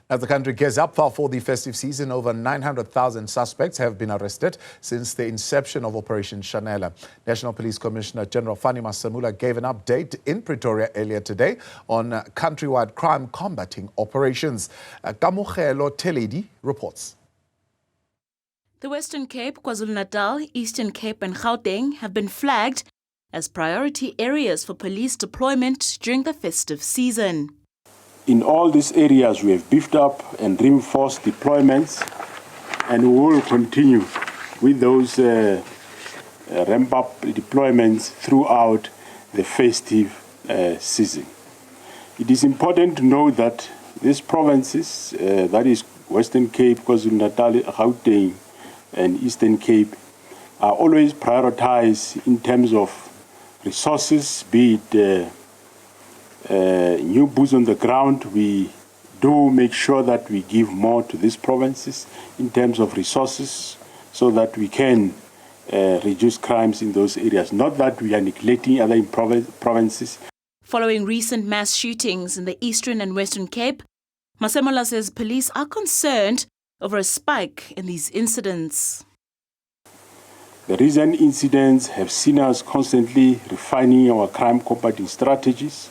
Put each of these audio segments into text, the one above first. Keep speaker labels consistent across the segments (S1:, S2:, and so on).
S1: As the country gears up for the festive season, over 900,000 suspects have been arrested since the inception of Operation Shanela. National Police Commissioner General Fannie Masemola gave an update in Pretoria earlier today on countrywide crime combating operations. Kamogelo Theledi reports.
S2: The Western Cape, KwaZulu-Natal, Eastern Cape and Gauteng have been flagged as priority areas for police deployment during the festive season.
S3: In all these areas, we have beefed up and reinforced deployments, and we will continue with those ramp-up deployments throughout the festive season. It is important to know that these provinces, that is Western Cape, KwaZulu-Natal, Gauteng, and Eastern Cape, are always prioritized in terms of resources, be it new boots on the ground. We do make sure that we give more to these provinces in terms of resources so that we can reduce crimes in those areas. Not that we are neglecting other provinces.
S2: Following recent mass shootings in the Eastern and Western Cape, Masemola says police are concerned over a spike in these incidents.
S3: The recent incidents have seen us constantly refining our crime combating strategies.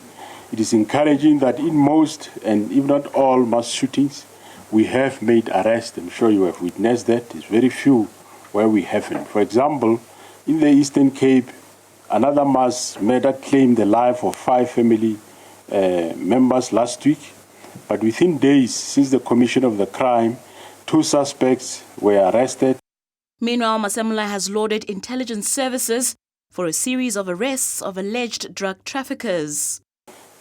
S3: It is encouraging that in most, and if not all, mass shootings, we have made arrests. I'm sure you have witnessed that. There's very few where we haven't. For example, in the Eastern Cape, another mass murder claimed the life of 5 family members last week. But within days since the commission of the crime, 2 suspects were arrested.
S2: Meanwhile, Masemola has lauded intelligence services for a series of arrests of alleged drug traffickers.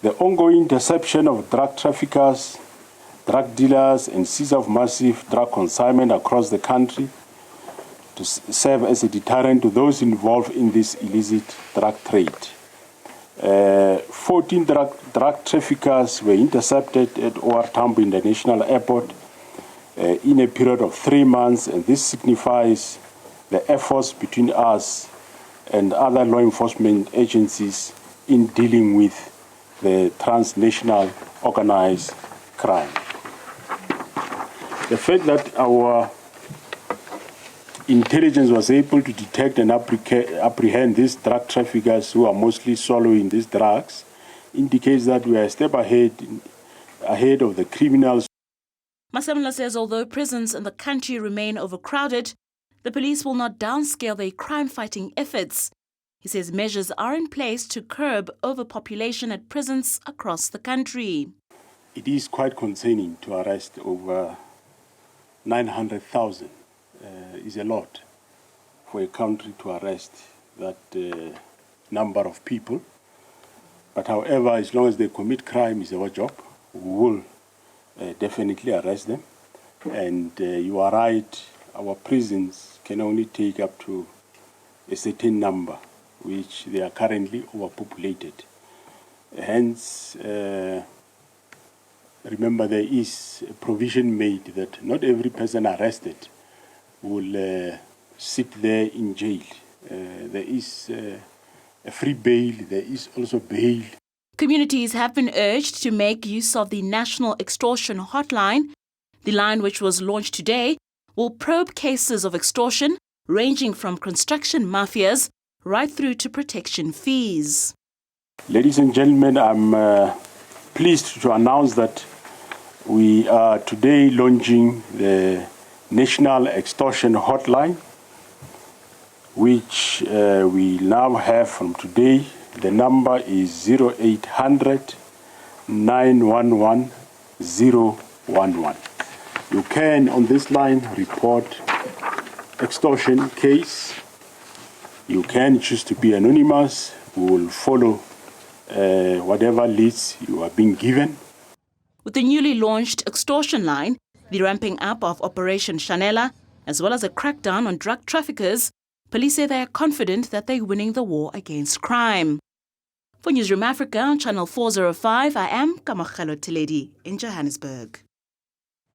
S3: The ongoing interception of drug traffickers, drug dealers, and seize of massive drug consignment across the country to serve as a deterrent to those involved in this illicit drug trade. 14 drug traffickers were intercepted at OR Tambo International Airport in a period of 3 months, and this signifies the efforts between us and other law enforcement agencies in dealing with the transnational organized crime. The fact that our intelligence was able to detect and apprehend these drug traffickers who are mostly swallowing these drugs indicates that we are a step ahead of the criminals.
S2: Masemola says although prisons in the country remain overcrowded, the police will not downscale their crime-fighting efforts. He says measures are in place to curb overpopulation at prisons across the country.
S3: It is quite concerning to arrest over 900,000. Is a lot for a country to arrest that number of people. But however, as long as they commit crime, is our job. We will definitely arrest them. And you are right, our prisons can only take up to a certain number, which they are currently overpopulated. Hence, remember there is a provision made that not every person arrested will sit there in jail. There is a free bail, there is also bail.
S2: Communities have been urged to make use of the National Extortion Hotline. The line, which was launched today, will probe cases of extortion ranging from construction mafias right through to protection fees.
S3: Ladies and gentlemen, I'm pleased to announce that we are today launching the National Extortion Hotline, which we now have from today. The number is 0800 911 011. You can, on this line, report extortion case. You can choose to be anonymous. We will follow whatever leads you are being given.
S2: With the newly launched extortion line, the ramping up of Operation Shanela, as well as a crackdown on drug traffickers, police say they are confident that they're winning the war against crime. For Newzroom Afrika on Channel 405, I am Kamogelo Theledi in Johannesburg.